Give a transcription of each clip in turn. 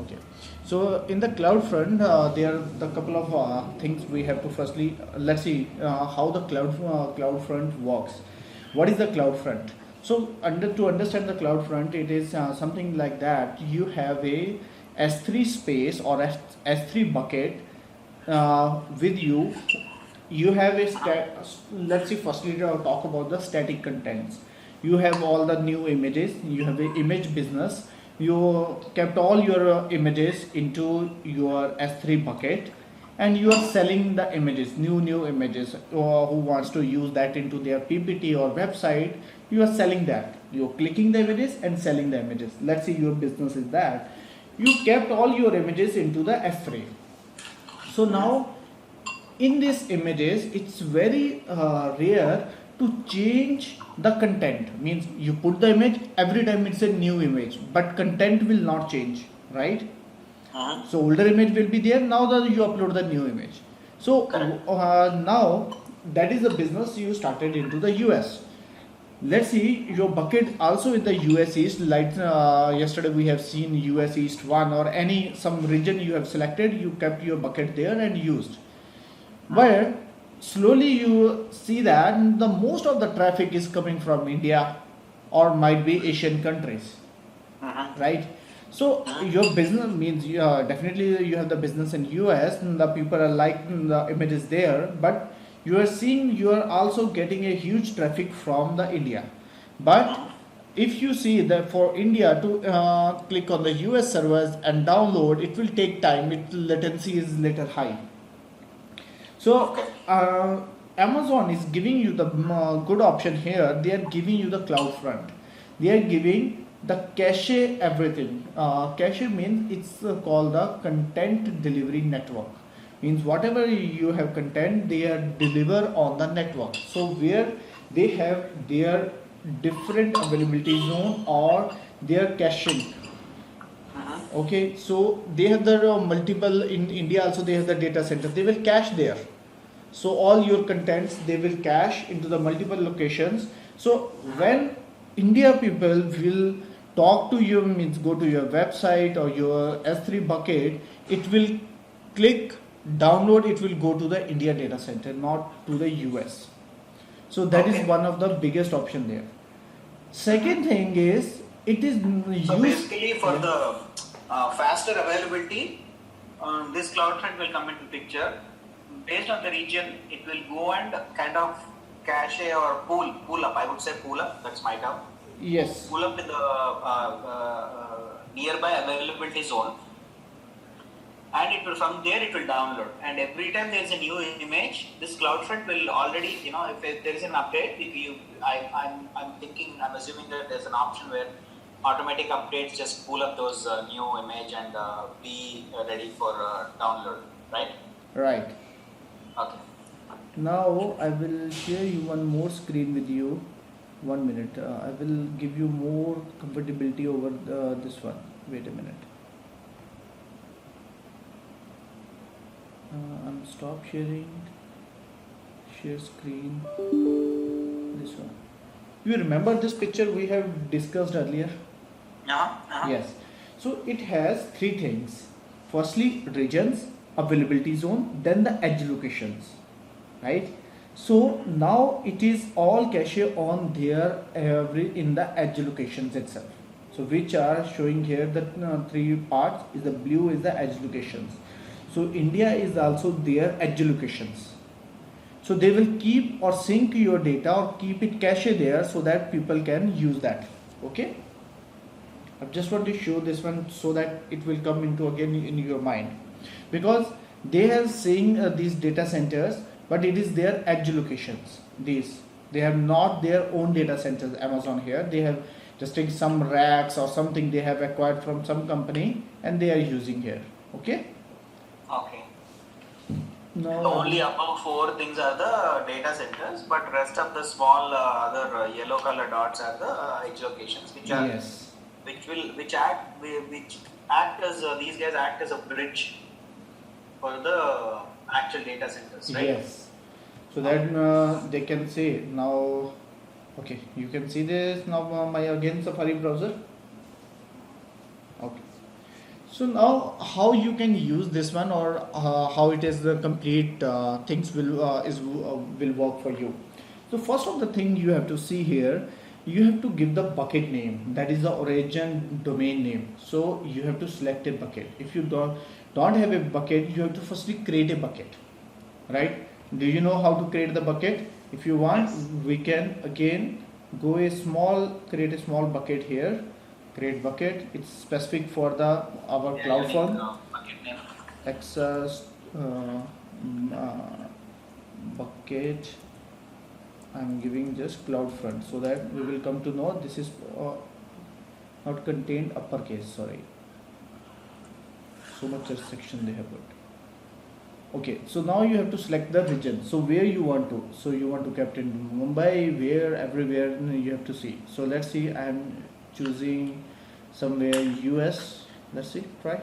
Okay. So in the cloud front, there are the couple of things we have to firstly let's see how the cloud front works. What is the cloud front? So to understand the cloud front, it is something like that. You have a S3 space or S3 bucket with you. You have a let's see firstly talk about the static contents. You have all the new images. You have a image business. You kept all your images into your S3 bucket, and you are selling the images, new images, or who wants to use that into their PPT or website. You are selling that. You're clicking the images and selling the images. Let's say your business is that you kept all your images into the S3. So now in these images, it's very rare to change the content. Means you put the image, every time it's a new image, but content will not change, right? So older image will be there. Now that you upload the new image. So now that is the business you started into the US. Let's see your bucket also in the US East. Like yesterday we have seen US East 1 or any some region you have selected. You kept your bucket there and used. Where slowly you see that the most of the traffic is coming from India or might be Asian countries, right? So your business means definitely you have the business in US and the people are liking the images there, but you are seeing you are also getting a huge traffic from the India. But if you see that for India to click on the US servers and download, it will take time. Its latency is little high. So Amazon is giving you the good option here. They are giving you the cloud front. They are giving the cache everything. Cache means it's called the content delivery network. Means whatever you have content, they are deliver on the network. So where they have their different availability zone or their caching. Okay, so they have the multiple in India also. They have the data center. They will cache there. So all your contents they will cache into the multiple locations. So when India people will talk to you, means go to your website or your S3 bucket, it will click download. It will go to the India data center, not to the US. So that is one of the biggest option there. Second thing is it is so basically for the faster availability, this cloud front will come into picture. Based on the region, it will go and kind of cache or pull up. I would say pull up. That's my term. Yes. Pull up in the nearby availability zone, and it will from there it will download. And every time there is a new image, this CloudFront will already, if there is an update, I'm assuming that there's an option where automatic updates just pull up those new image and be ready for download, right? Right. Okay. Now I will share you one more screen with you. 1 minute. I will give you more comfortability over this one. Wait a minute. I'm stop sharing. Share screen. This one. You remember this picture we have discussed earlier? Yes. So it has three things. Firstly, regions, availability zone, then the edge locations, right? So now it is all cache on there in the edge locations itself. So which are showing here the three parts is the blue is the edge locations. So India is also their edge locations. So they will keep or sync your data or keep it cache there so that people can use that. Okay. I just want to show this one so that it will come into again in your mind, because they are saying these data centers, but it is their edge locations. They have not their own data centers. Amazon here they have just take some racks or something they have acquired from some company and they are using here. Okay. Okay. No. The only above four things are the data centers, but rest of the small other yellow color dots are the edge locations, which are which act as these guys act as a bridge for the actual data centers, right? Yes. So that they can say now. Okay, you can see this now. My again Safari browser. Okay. So now how you can use this one, or how it is the complete things will work for you. So first of the thing you have to see here, you have to give the bucket name, that is the origin domain name. So you have to select a bucket. If you don't have a bucket, you have to firstly create a bucket, right? Do you know how to create the bucket? If you want, we can again create a small bucket here. Create bucket. It's specific for our CloudFront access bucket. I'm giving just CloudFront so that we will come to know this is not contained uppercase. Sorry, so much restriction they have put. Okay, so now you have to select the region. So where you want to. So you want to kept in Mumbai, where, everywhere you have to see. So let's see, I am choosing somewhere US. Let's see, try.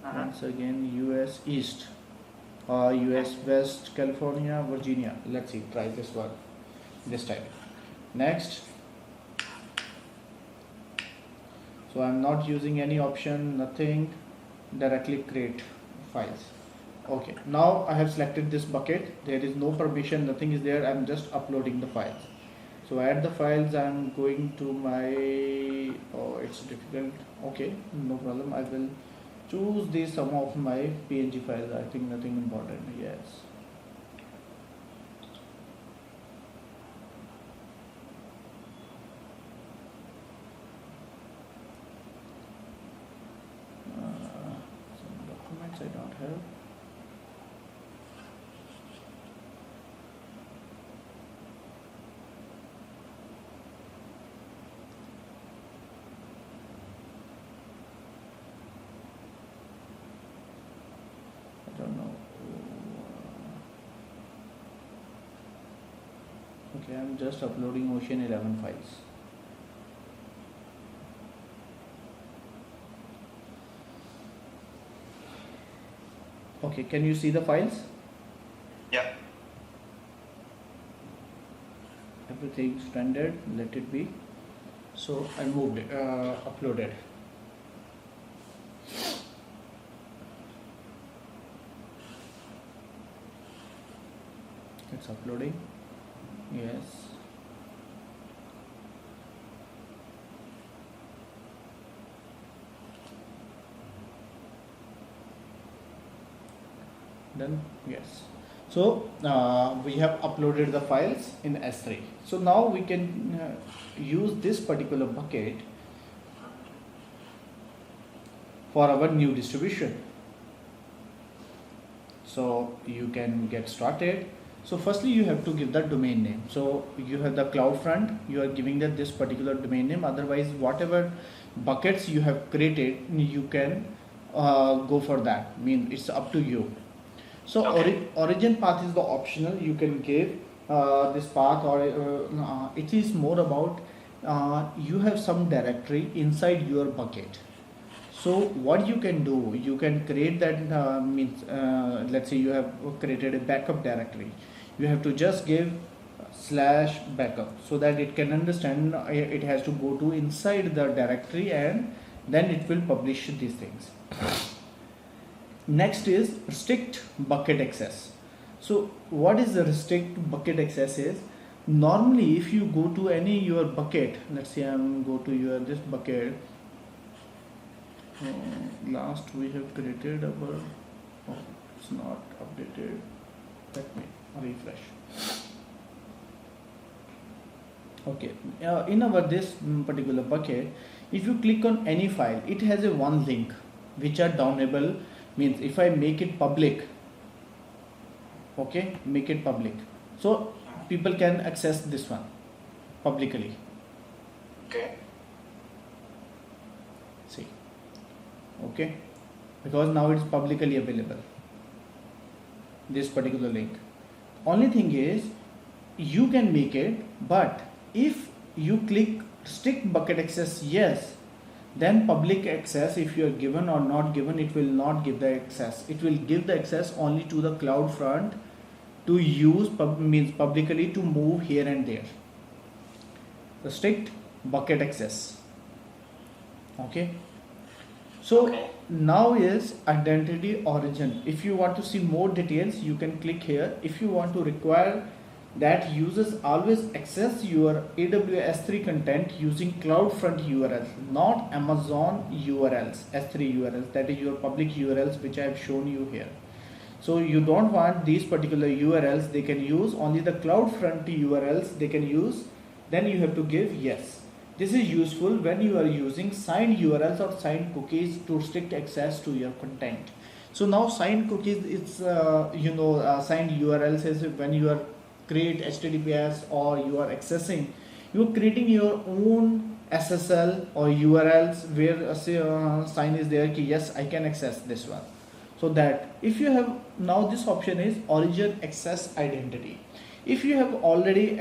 Once again, US East, US West, California, Virginia. Let's see, try this one this time. Next. So I'm not using any option, nothing. Directly create files. Okay, now I have selected this bucket. There is no permission, nothing is there. I'm just uploading the files. So add the files. I'm going to my, it's difficult. Okay, no problem. I will choose some of my PNG files. I think nothing important. Yes. Some documents I don't have. Don't know. Okay, I'm just uploading Ocean 11 files. Okay, can you see the files? Yeah. Everything standard, let it be. So I moved it, uploaded. It's uploading. Yes. Done. Yes. So we have uploaded the files in S3. So now we can use this particular bucket for our new distribution. So you can get started. So firstly you have to give the domain name. So you have the CloudFront, you are giving that this particular domain name. Otherwise whatever buckets you have created, you can go for that. I mean, it's up to you. So okay. Origin path is the optional. You can give this path, or it is more about you have some directory inside your bucket. So what you can do, you can create that let's say you have created a backup directory. You have to just give /backup so that it can understand it has to go to inside the directory, and then it will publish these things. Next is restrict bucket access. So what is the restrict bucket access is? Normally if you go to any your bucket, let's say I'm go to your this bucket, last we have created our, it's not updated, let me refresh. Okay, in our this particular bucket, if you click on any file, it has a one link which are downloadable. Means if I make it public, okay, make it public, so people can access this one publicly. Okay. See, okay, because now it's publicly available, this particular link. Only thing is you can make it, but if you click restrict bucket access yes, then public access, if you are given or not given, it will not give the access. It will give the access only to the CloudFront to use, means publicly to move here and there. Restrict bucket access. Okay. So Okay. now is identity origin. If you want to see more details, you can click here. If you want to require that users always access your AWS S3 content using CloudFront URLs, not Amazon URLs, S3 URLs, that is your public URLs which I have shown you here. So you don't want these particular URLs, they can use only the CloudFront URLs they can use, then you have to give yes. This is useful when you are using signed URLs or signed cookies to restrict access to your content. So now signed cookies, it's signed URLs is when you are create HTTPS or you are accessing, you are creating your own SSL or URLs where a sign is there ki yes I can access this one. So that if you have, now this option is origin access identity. If you have already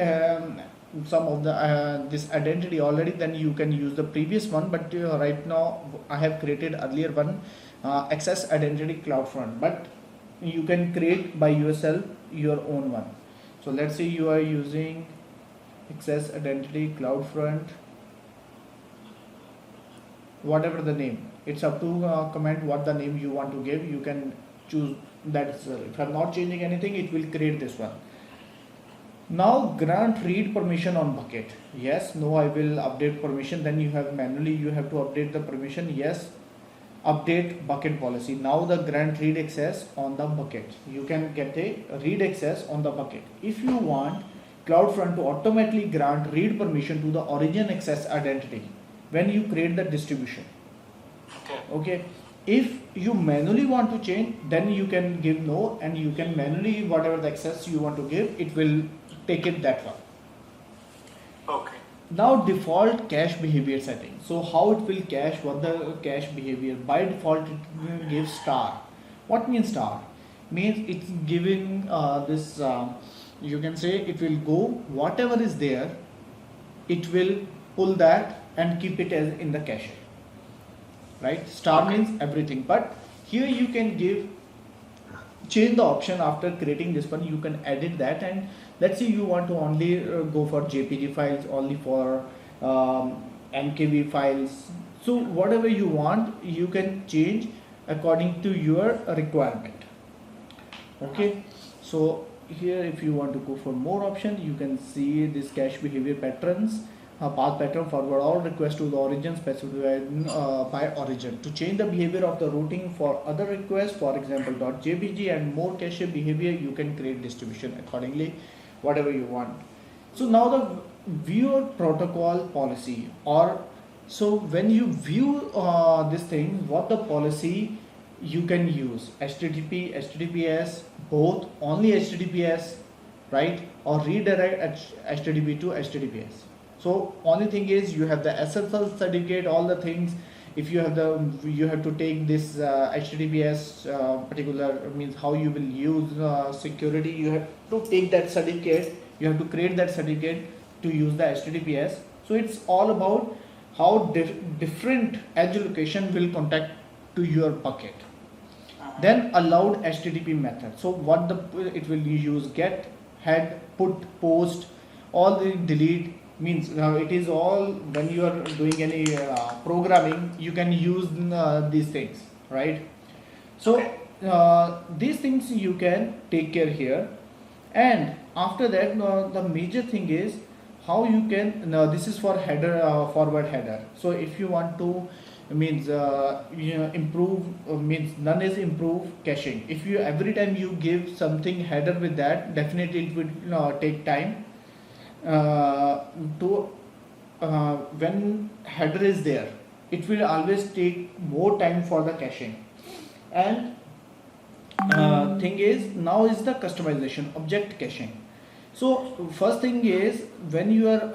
some of the this identity already, then you can use the previous one, but right now I have created earlier one access identity CloudFront, but you can create by yourself your own one. So let's say you are using access identity CloudFront, whatever the name, it's up to comment what the name you want to give. You can choose that. If I'm not changing anything, it will create this one. Now grant read permission on bucket. Yes, no, I will update permission. Then you have manually you have to update the permission. Yes, update bucket policy. Now the grant read access on the bucket. You can get a read access on the bucket. If you want CloudFront to automatically grant read permission to the origin access identity when you create the distribution. Okay. If you manually want to change, then you can give no, and you can manually whatever the access you want to give, it will take it that one. Okay. Now default cache behavior setting. So how it will cache, what the cache behavior? By default it will give star. What means star? Means it's giving this you can say it will go whatever is there, it will pull that and keep it as in the cache. Right? Star means everything, but here you can change the option after creating this one. You can edit that, and let's say you want to only go for JPG files, only for MKV files. So whatever you want, you can change according to your requirement. Okay. So here if you want to go for more options, you can see this cache behavior patterns. Path pattern forward all requests to the origin specified by origin. To change the behavior of the routing for other requests, for example .jpg and more cache behavior, you can create distribution accordingly, whatever you want. So now the viewer protocol policy, or so when you view this thing, what the policy you can use, HTTP, HTTPS, both, only HTTPS, right, or redirect HTTP to HTTPS. So only thing is you have the SSL certificate, all the things. If you have you have to take this HTTPS particular means how you will use security. You have to take that certificate. You have to create that certificate to use the HTTPS. So it's all about how different edge location will contact to your bucket. Then allowed HTTP method. So what it will use get, head, put, post, all the delete. Means it is all when you are doing any programming, you can use these things, right? So these things you can take care here, and after that the major thing is how you can, this is for header, forward header. So if you want to means improve, means none is improve caching. If you every time you give something header with that, definitely it would take time. When header is there, it will always take more time for the caching. And thing is now is the customization, object caching. So first thing is when you are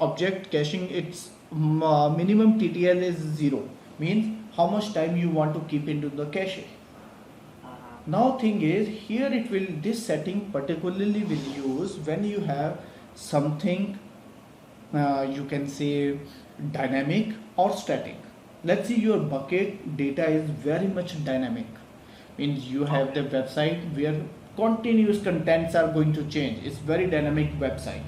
object caching, its minimum TTL is 0, means how much time you want to keep into the cache. Now thing is here it will, this setting particularly will use when you have something you can say dynamic or static. Let's see your bucket data is very much dynamic, means you have the website where continuous contents are going to change. It's very dynamic website.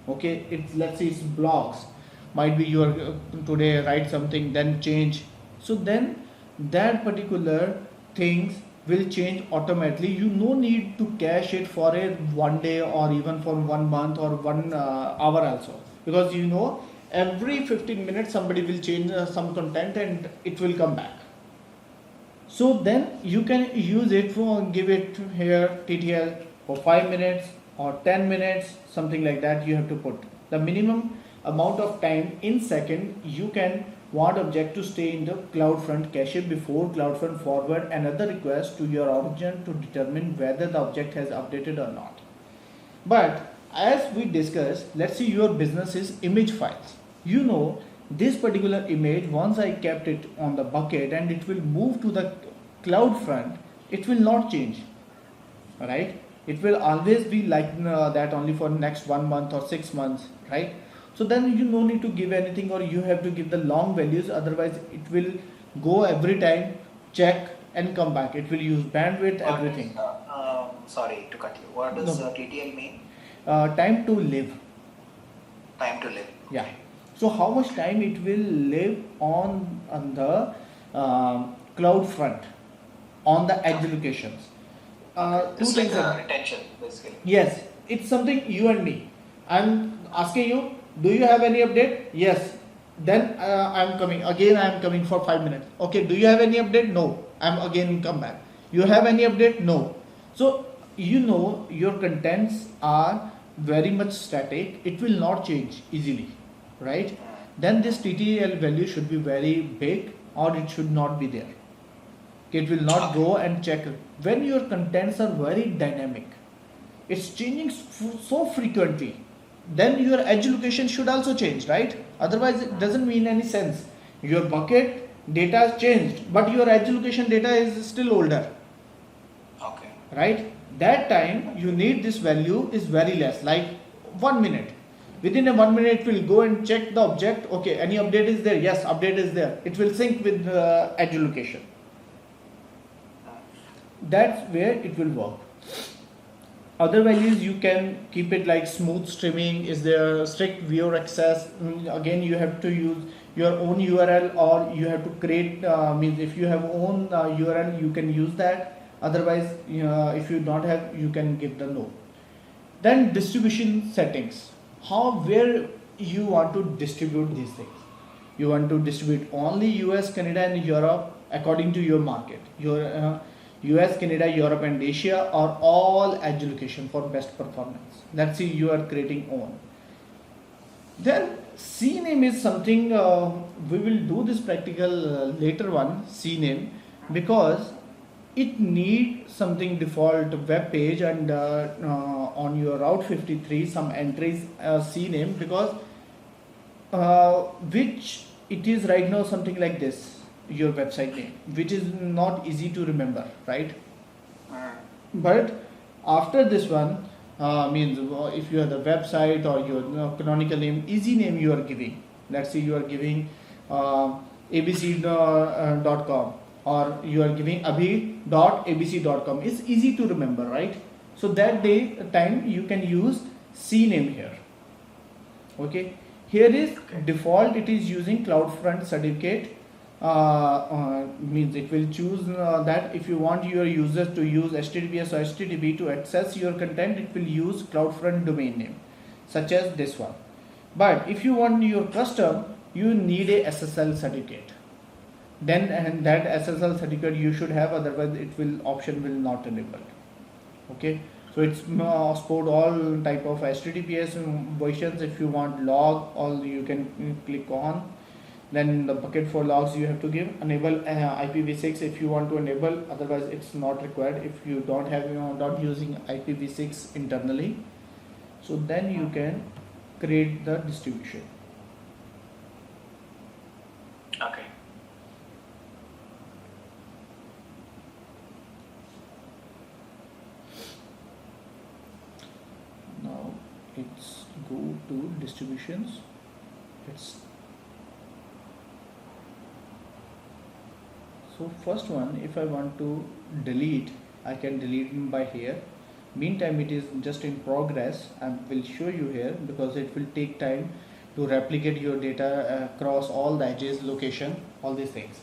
Okay, it's, let's say it's blogs, might be you are today write something then change. So then that particular things will change automatically. You no need to cache it for a 1 day or even for 1 month or 1 hour also, because you know every 15 minutes somebody will change some content and it will come back. So then you can use it for, give it here TTL for 5 minutes or 10 minutes, something like that. You have to put the minimum amount of time in second you can want object to stay in the CloudFront cache before CloudFront forward another request to your origin to determine whether the object has updated or not. But as we discussed, let's say your business is image files. You know this particular image, once I kept it on the bucket and it will move to the CloudFront, it will not change, right? It will always be like that only for next 1 month or 6 months, right? So then you no need to give anything, or you have to give the long values, otherwise it will go every time, check and come back. It will use bandwidth, everything. Sorry to cut you. What does No. TTL mean? Time to live. Time to live. Yeah. So how much time it will live on the CloudFront, on the edge locations. Two It's things. like retention, basically. Yes, it's something you and me. I'm asking you, do you have any update? Yes. Then I'm coming again. I'm coming for 5 minutes. Okay. Do you have any update? No. I'm again come back. You have any update? No. So you know your contents are very much static. It will not change easily, right? Then this TTL value should be very big, or it should not be there. It will not go and check. When your contents are very dynamic, it's changing so frequently, then your edge location should also change, right? Otherwise it doesn't mean any sense. Your bucket data has changed, but your edge location data is still older, Okay. right? That time you need this value is very less, like 1 minute. Within a 1 minute it will go and check the object. Okay, any update is there? Yes, update is there. It will sync with the edge location. That's where it will work. Other values you can keep it like smooth streaming. Is there strict viewer access? Again, you have to use your own URL, or you have to create. Means if you have own URL, you can use that. Otherwise, if you don't have, you can give the no. Then distribution settings. Where you want to distribute these things? You want to distribute only US, Canada, and Europe according to your market. Your US, Canada, Europe and Asia, or all edge location for best performance. Let's see, you are creating own. Then CNAME is something we will do this practical later one, CNAME, because it needs something default web page, and on your Route 53 some entries CNAME, because which it is right now something like this, your website name, which is not easy to remember, right? But after this one, means if you have the website or your canonical name, easy name you are giving. Let's say you are giving abc.com, or you are giving abhi.abc.com. It's easy to remember, right? So that time you can use CNAME here. Okay. Here is default. It is using CloudFront certificate. Means it will choose that if you want your users to use HTTPS or HTTP to access your content, it will use CloudFront domain name, such as this one. But if you want your custom, you need a SSL certificate. Then and that SSL certificate you should have, otherwise it will option will not enable. Okay. So it's support all type of HTTPS versions. If you want log, all you can click on. Then the bucket for logs you have to give. Enable IPv6 if you want to enable, otherwise it's not required if you don't have, not using IPv6 internally. So then you can create the distribution. Okay. Now it's go to distributions. So first one, if I want to delete, I can delete by here. Meantime, it is just in progress. I will show you here because it will take time to replicate your data across all the edges, location, all these things.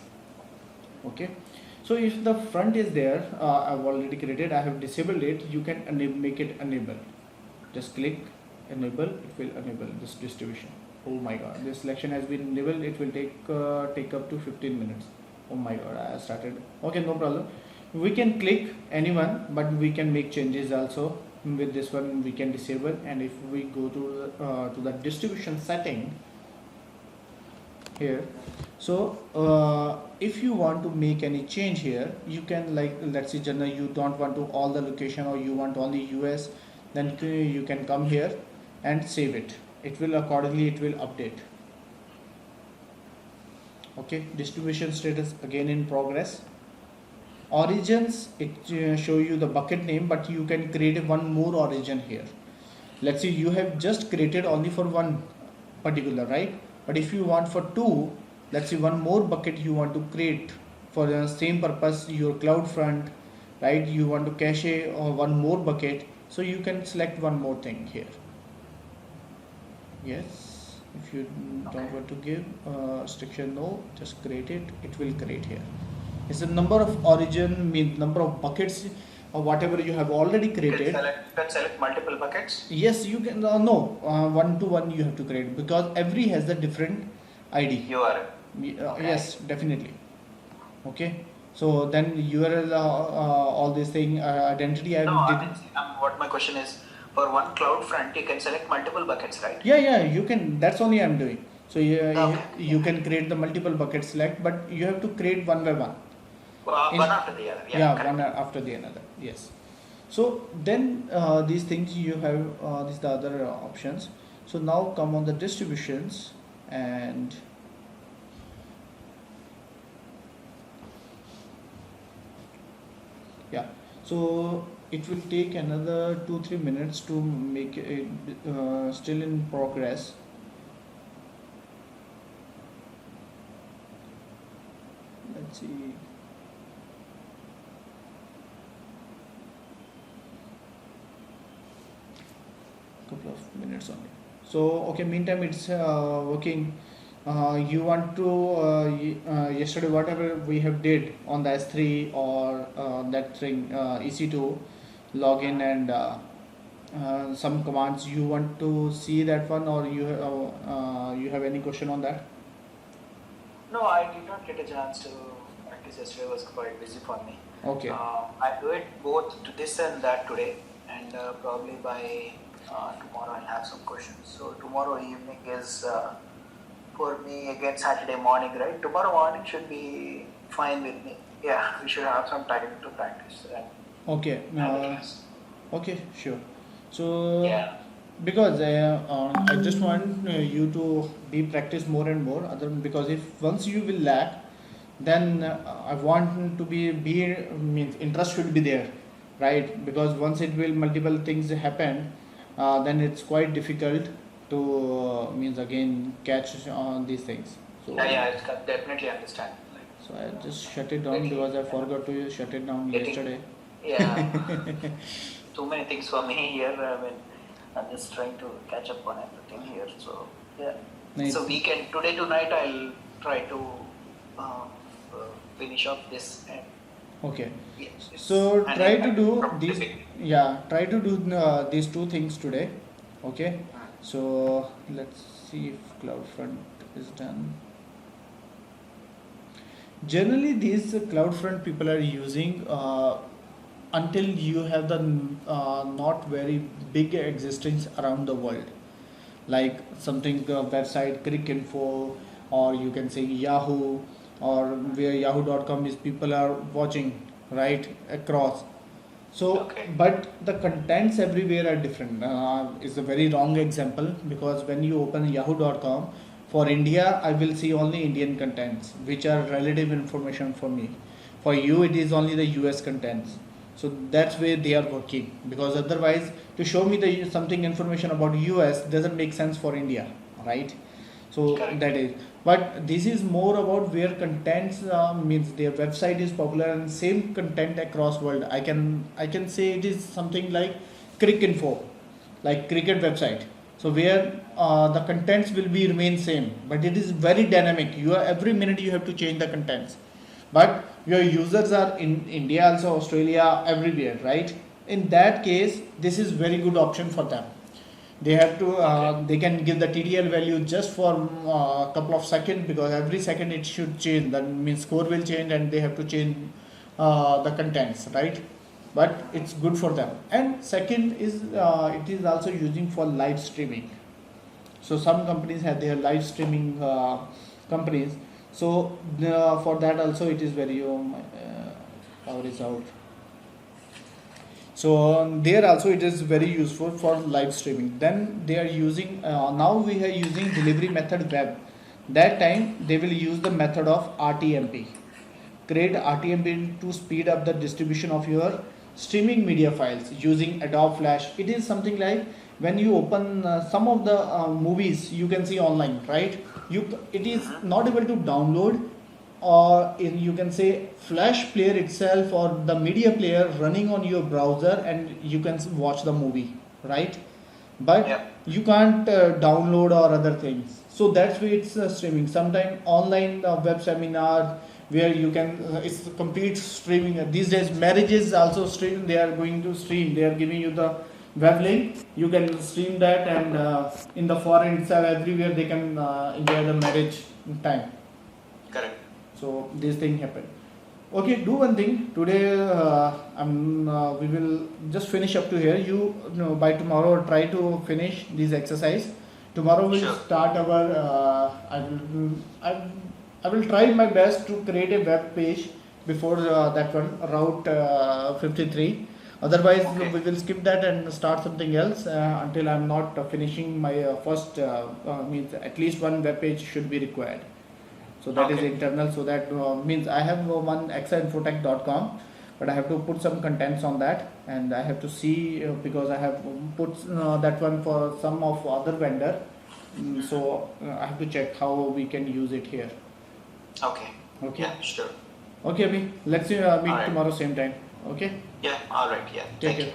Okay, so if the front is there, I've already created, I have disabled it, you can make it enable. Just click enable, it will enable this distribution. Oh my god, this selection has been enabled. It will take up to 15 minutes. Oh my god, I started. Okay, no problem. We can click anyone, but we can make changes also. With this one we can disable, and if we go to the distribution setting here, so if you want to make any change here, you can, like, let's say generally you don't want to all the location, or you want only US, then you can come here and save it. It will accordingly, it will update. Okay, distribution status again in progress. Origins, it show you the bucket name, but you can create one more origin here. Let's say you have just created only for one particular, right? But if you want for two, let's say one more bucket you want to create for the same purpose, your CloudFront, right? You want to cache or one more bucket, so you can select one more thing here. Yes, if you don't want to give restriction, no, just create it. It will create here. It's the number of origin, means number of buckets or whatever you have already created. You can select multiple buckets? Yes, you can. No, one to one you have to create, because every has a different ID. URL. Okay. Yes, definitely. Okay. So then URL, all this thing, identity. What my question is, for one CloudFront, you can select multiple buckets, right? Yeah, you can. That's only I'm doing. So Okay. you can create the multiple bucket select, but you have to create one by one. One after the other. One after the another. Yes. So then these things you have, these the other options. So now come on the distributions, and yeah. So it will take another 2-3 minutes to make it, still in progress. Let's see. Couple of minutes only. So okay, meantime it's working. You want to yesterday whatever we have did on the S3 or that thing, EC2 login and some commands, you want to see that one, or you have any question on that? No, I did not get a chance to practice yesterday. Was quite busy for me. Okay. I'll do it both to this and that today, and probably by tomorrow I'll have some questions. So tomorrow evening is for me again Saturday morning, right? Tomorrow morning should be fine with me. Yeah, we should have some time to practice. Okay. Okay, sure. So Yeah. because I just want you to be practice more and more. Because if once you will lack, then I want to be means interest should be there, right? Because once it will multiple things happen, then it's quite difficult to means again catch on these things. So I definitely understand. so I just shut it down because I forgot to shut it down yesterday. Yeah. Too many things for me here. I mean, I'm just trying to catch up on everything here. So yeah. Nice. So today tonight I'll try to finish off this. And Okay. yes, So and try then to do from these. today. Yeah, try to do these two things today. Okay. So let's see if CloudFront is done. Generally, these CloudFront people are using until you have the not very big existence around the world, like something website Cricinfo, or you can say Yahoo, or where Yahoo.com is people are watching right across. So, Okay. but the contents everywhere are different. Is a very wrong example, because when you open Yahoo.com for India, I will see only Indian contents, which are relative information for me. For you, it is only the US contents. So that's where they are working, because otherwise, to show me the something information about US doesn't make sense for India, right? So Correct. that is. But this is more about where contents means their website is popular and same content across world. I can say it is something like Cricinfo, like cricket website. So where the contents will be remain same, but it is very dynamic. Every minute you have to change the contents. But your users are in India, also Australia, everywhere, right? In that case, this is very good option for them. They have to they can give the TTL value just for a couple of seconds, because every second it should change. That means score will change and they have to change the contents, right? But it's good for them. And second is it is also using for live streaming. So some companies have their live streaming companies. So for that also it is very power is out. So there also it is very useful for live streaming. Then they are using now we are using delivery method web. That time they will use the method of RTMP. Create RTMP to speed up the distribution of your streaming media files using Adobe Flash. It is something like when you open some of the movies you can see online, right? It is not able to download, or you can say Flash player itself or the media player running on your browser, and you can watch the movie, right? But you can't download or other things. So that's why it's streaming. Sometimes online web seminar where you can it's complete streaming. These days marriages also stream. They are going to stream. They are giving you the web link. You can stream that, and in the foreign itself, everywhere they can enjoy the marriage time. Correct. So this thing happen. Okay, do one thing today. We will just finish up to here. By tomorrow try to finish this exercise. Tomorrow we'll start our. I will try my best to create a web page before that one, Route 53. Otherwise we will skip that and start something else until I'm not finishing my first. Means at least one web page should be required. So that is internal. So that means I have one exainfotech.com, but I have to put some contents on that, and I have to see because I have put that one for some of other vendor. So I have to check how we can use it here. Okay. Yeah, sure. Okay, Abhi. Let's meet tomorrow same time. Okay. Yeah. All right. Yeah. Take care.